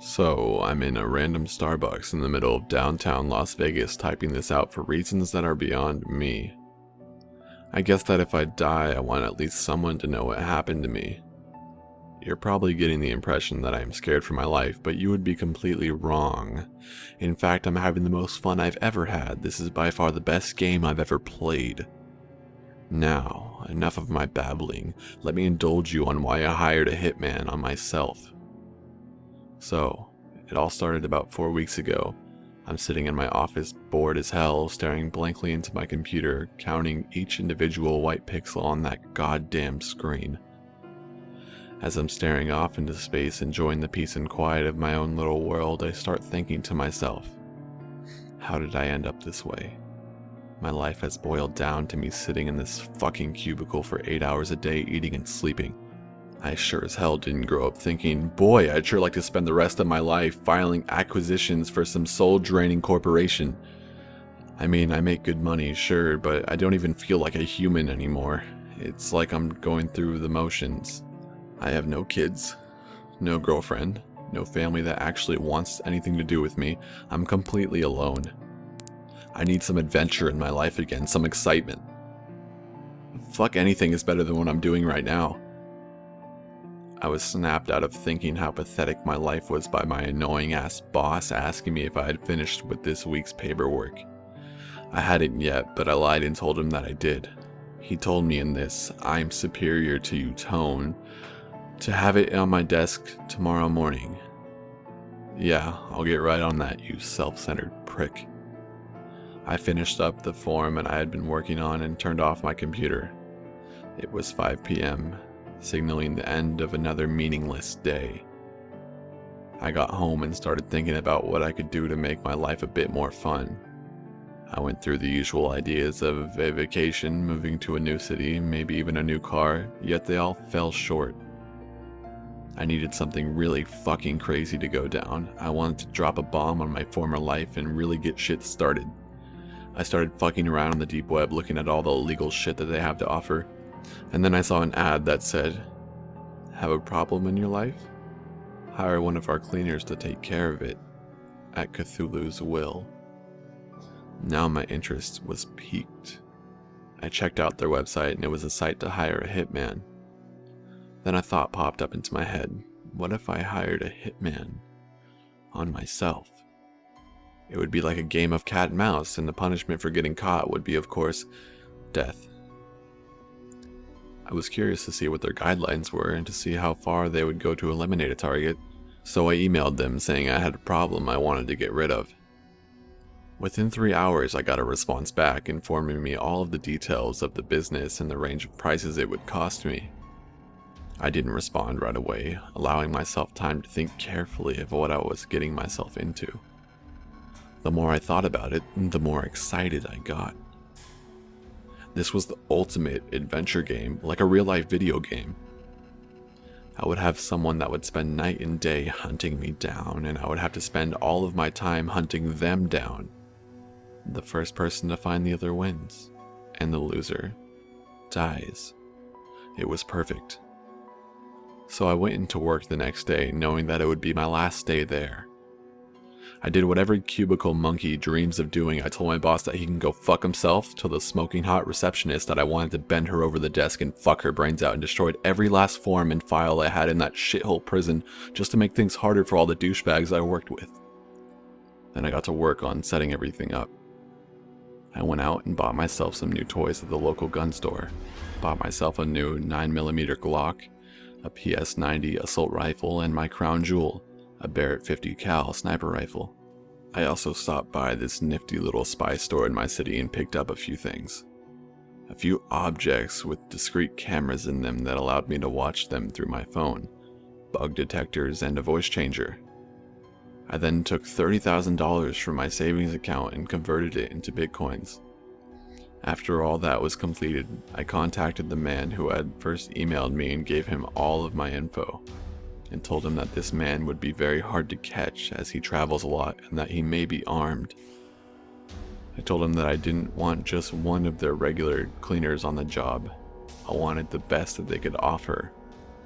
So, I'm in a random Starbucks in the middle of downtown Las Vegas typing this out for reasons that are beyond me. I guess that if I die, I want at least someone to know what happened to me. You're probably getting the impression that I am scared for my life, but you would be completely wrong. In fact, I'm having the most fun I've ever had. This is by far the best game I've ever played. Now, enough of my babbling. Let me indulge you on why I hired a hitman on myself. So, it all started about 4 weeks ago. I'm sitting in my office, bored as hell, staring blankly into my computer, counting each individual white pixel on that goddamn screen. As I'm staring off into space, enjoying the peace and quiet of my own little world, I start thinking to myself, how did I end up this way? My life has boiled down to me sitting in this fucking cubicle for 8 hours a day, eating and sleeping. I sure as hell didn't grow up thinking, boy, I'd sure like to spend the rest of my life filing acquisitions for some soul-draining corporation. I mean, I make good money, sure, but I don't even feel like a human anymore. It's like I'm going through the motions. I have no kids, no girlfriend, no family that actually wants anything to do with me. I'm completely alone. I need some adventure in my life again, some excitement. Fuck, anything is better than what I'm doing right now. I was snapped out of thinking how pathetic my life was by my annoying ass boss asking me if I had finished with this week's paperwork. I hadn't yet, but I lied and told him that I did. He told me in this "I'm superior to you" tone to have it on my desk tomorrow morning. Yeah, I'll get right on that, you self-centered prick. I finished up the form I had been working on and turned off my computer. It was 5 p.m., signaling the end of another meaningless day. I got home and started thinking about what I could do to make my life a bit more fun. I went through the usual ideas of a vacation, moving to a new city, maybe even a new car, yet they all fell short. I needed something really fucking crazy to go down. I wanted to drop a bomb on my former life and really get shit started. I started fucking around on the deep web looking at all the illegal shit that they have to offer. And then I saw an ad that said, "Have a problem in your life? Hire one of our cleaners to take care of it, at Cthulhu's will." Now my interest was piqued. I checked out their website and it was a site to hire a hitman. Then a thought popped up into my head. What if I hired a hitman on myself? It would be like a game of cat and mouse, and the punishment for getting caught would be, of course, death. I was curious to see what their guidelines were and to see how far they would go to eliminate a target, so I emailed them saying I had a problem I wanted to get rid of. Within 3 hours, I got a response back informing me all of the details of the business and the range of prices it would cost me. I didn't respond right away, allowing myself time to think carefully of what I was getting myself into. The more I thought about it, the more excited I got. This was the ultimate adventure game, like a real-life video game. I would have someone that would spend night and day hunting me down, and I would have to spend all of my time hunting them down. The first person to find the other wins, and the loser dies. It was perfect. So I went into work the next day, knowing that it would be my last day there. I did what every cubicle monkey dreams of doing. I told my boss that he can go fuck himself, told the smoking hot receptionist that I wanted to bend her over the desk and fuck her brains out, and destroyed every last form and file I had in that shithole prison just to make things harder for all the douchebags I worked with. Then I got to work on setting everything up. I went out and bought myself some new toys at the local gun store. Bought myself a new 9mm Glock, a PS-90 assault rifle, and my crown jewel, a Barrett 50 cal sniper rifle. I also stopped by this nifty little spy store in my city and picked up a few things. A few objects with discrete cameras in them that allowed me to watch them through my phone, bug detectors, and a voice changer. I then took $30,000 from my savings account and converted it into bitcoins. After all that was completed, I contacted the man who had first emailed me and gave him all of my info, and told him that this man would be very hard to catch as he travels a lot and that he may be armed. I told him that I didn't want just one of their regular cleaners on the job. I wanted the best that they could offer,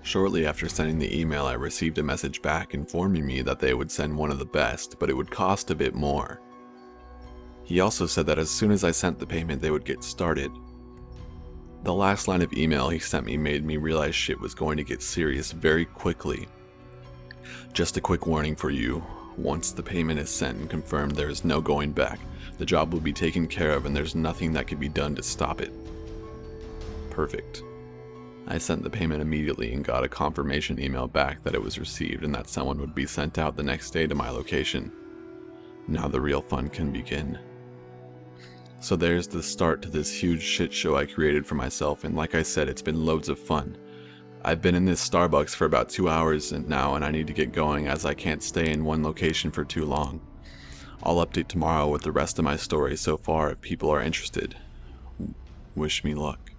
Shortly after sending the email, I received a message back informing me that they would send one of the best, but it would cost a bit more. He also said that as soon as I sent the payment, they would get started. The last line of email he sent me made me realize shit was going to get serious very quickly. Just a quick warning for you. Once the payment is sent and confirmed, there is no going back. The job will be taken care of and there's nothing that can be done to stop it. Perfect. I sent the payment immediately and got a confirmation email back that it was received and that someone would be sent out the next day to my location. Now the real fun can begin. So there's the start to this huge shit show I created for myself, and like I said, it's been loads of fun. I've been in this Starbucks for about 2 hours now, and I need to get going as I can't stay in one location for too long. I'll update tomorrow with the rest of my story so far if people are interested. Wish me luck.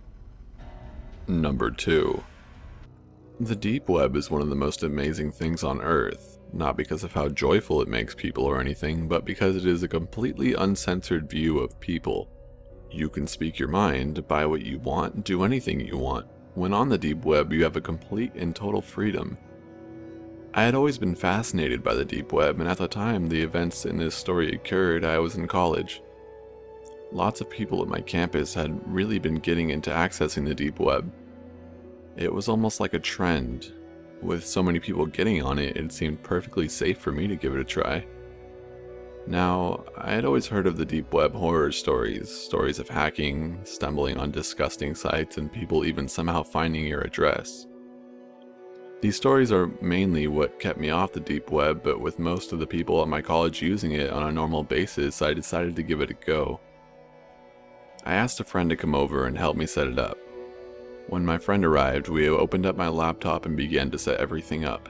Number 2. The deep web is one of the most amazing things on Earth, not because of how joyful it makes people or anything, but because it is a completely uncensored view of people. You can speak your mind, buy what you want, do anything you want. When on the deep web, you have a complete and total freedom. I had always been fascinated by the deep web, and at the time the events in this story occurred, I was in college. Lots of people at my campus had really been getting into accessing the deep web. It was almost like a trend. With so many people getting on it, it seemed perfectly safe for me to give it a try. Now, I had always heard of the deep web horror stories of hacking, stumbling on disgusting sites, and people even somehow finding your address. These stories are mainly what kept me off the deep web, but with most of the people at my college using it on a normal basis, I decided to give it a go. I asked a friend to come over and help me set it up. When my friend arrived, we opened up my laptop and began to set everything up.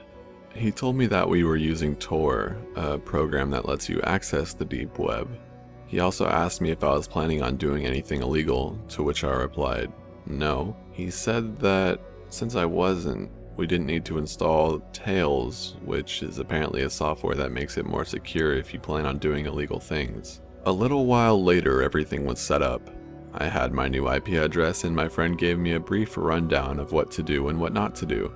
He told me that we were using Tor, a program that lets you access the deep web. He also asked me if I was planning on doing anything illegal, to which I replied, no. He said that since I wasn't, we didn't need to install Tails, which is apparently a software that makes it more secure if you plan on doing illegal things. A little while later, everything was set up. I had my new IP address and my friend gave me a brief rundown of what to do and what not to do.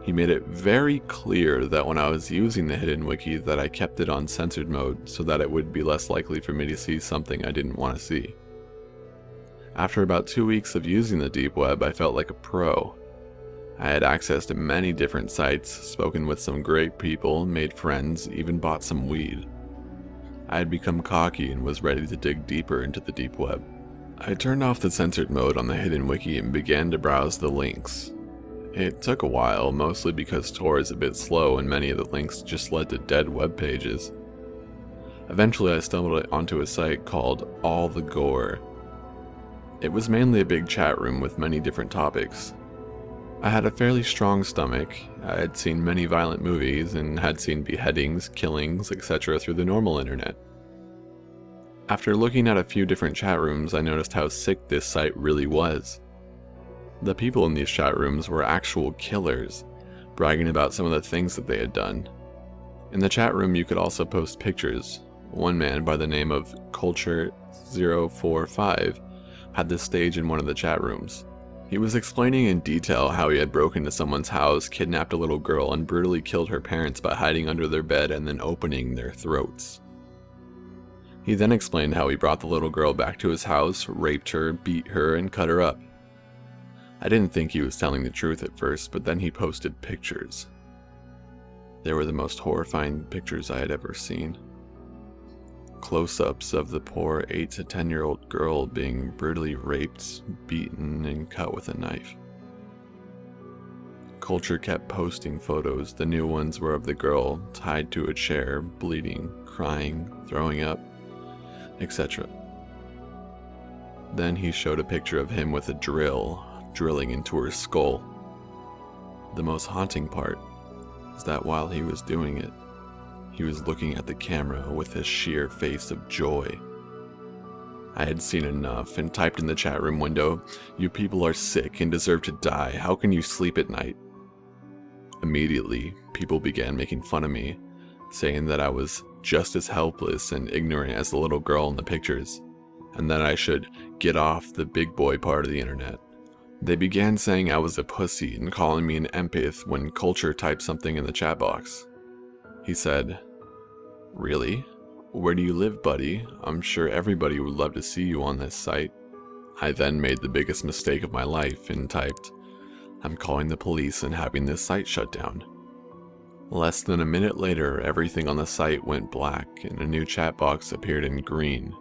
He made it very clear that when I was using the hidden wiki that I kept it on censored mode so that it would be less likely for me to see something I didn't want to see. After about 2 weeks of using the deep web, I felt like a pro. I had access to many different sites, spoken with some great people, made friends, even bought some weed. I had become cocky and was ready to dig deeper into the deep web. I turned off the censored mode on the hidden wiki and began to browse the links. It took a while, mostly because Tor is a bit slow and many of the links just led to dead web pages. Eventually I stumbled onto a site called All the Gore. It was mainly a big chat room with many different topics. I had a fairly strong stomach, I had seen many violent movies, and had seen beheadings, killings, etc. through the normal internet. After looking at a few different chat rooms, I noticed how sick this site really was. The people in these chat rooms were actual killers, bragging about some of the things that they had done. In the chat room you could also post pictures. One man by the name of Culture045 had this stage in one of the chat rooms. He was explaining in detail how he had broken into someone's house, kidnapped a little girl, and brutally killed her parents by hiding under their bed and then opening their throats. He then explained how he brought the little girl back to his house, raped her, beat her, and cut her up. I didn't think he was telling the truth at first, but then he posted pictures. They were the most horrifying pictures I had ever seen. Close-ups of the poor 8 to 10-year-old girl being brutally raped, beaten, and cut with a knife. Culture kept posting photos. The new ones were of the girl tied to a chair, bleeding, crying, throwing up, etc. Then he showed a picture of him with a drill, drilling into her skull. The most haunting part is that while he was doing it, he was looking at the camera with a sheer face of joy. I had seen enough and typed in the chat room window, "You people are sick and deserve to die. How can you sleep at night?" Immediately, people began making fun of me, saying that I was just as helpless and ignorant as the little girl in the pictures, and that I should get off the big boy part of the internet. They began saying I was a pussy and calling me an empath when Culture typed something in the chat box. He said, "Really? Where do you live, buddy? I'm sure everybody would love to see you on this site." I then made the biggest mistake of my life and typed, "I'm calling the police and having this site shut down." Less than a minute later, everything on the site went black and a new chat box appeared in green.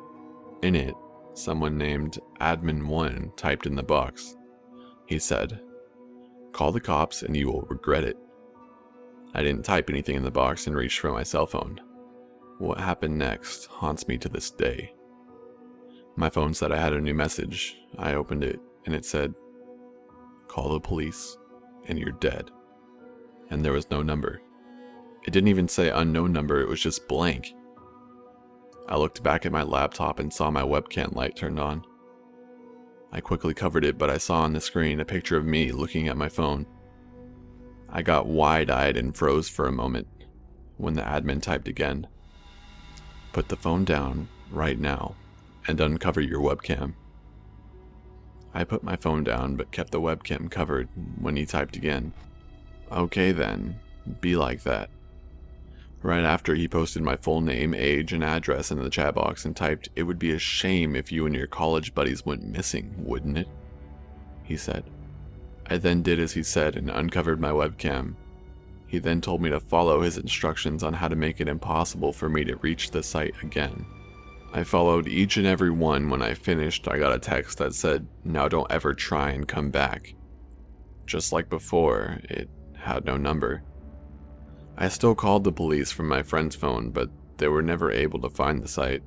In it, someone named Admin1 typed in the box. He said, "Call the cops and you will regret it." I didn't type anything in the box and reached for my cell phone. What happened next haunts me to this day. My phone said I had a new message. I opened it and it said, "Call the police and you're dead." And there was no number. It didn't even say unknown number, it was just blank. I looked back at my laptop and saw my webcam light turned on. I quickly covered it, but I saw on the screen a picture of me looking at my phone. I got wide-eyed and froze for a moment when the admin typed again, "Put the phone down right now and uncover your webcam." I put my phone down but kept the webcam covered when he typed again. "Okay then, be like that." Right after, he posted my full name, age, and address into the chat box and typed, "It would be a shame if you and your college buddies went missing, wouldn't it?" he said. I then did as he said and uncovered my webcam. He then told me to follow his instructions on how to make it impossible for me to reach the site again. I followed each and every one. When I finished, I got a text that said, "Now don't ever try and come back." Just like before, it had no number. I still called the police from my friend's phone, but they were never able to find the site.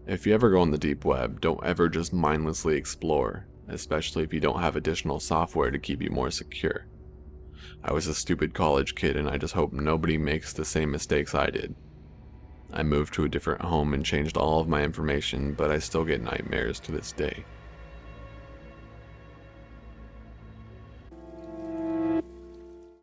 If you ever go on the deep web, don't ever just mindlessly explore, especially if you don't have additional software to keep you more secure. I was a stupid college kid and I just hope nobody makes the same mistakes I did. I moved to a different home and changed all of my information, but I still get nightmares to this day.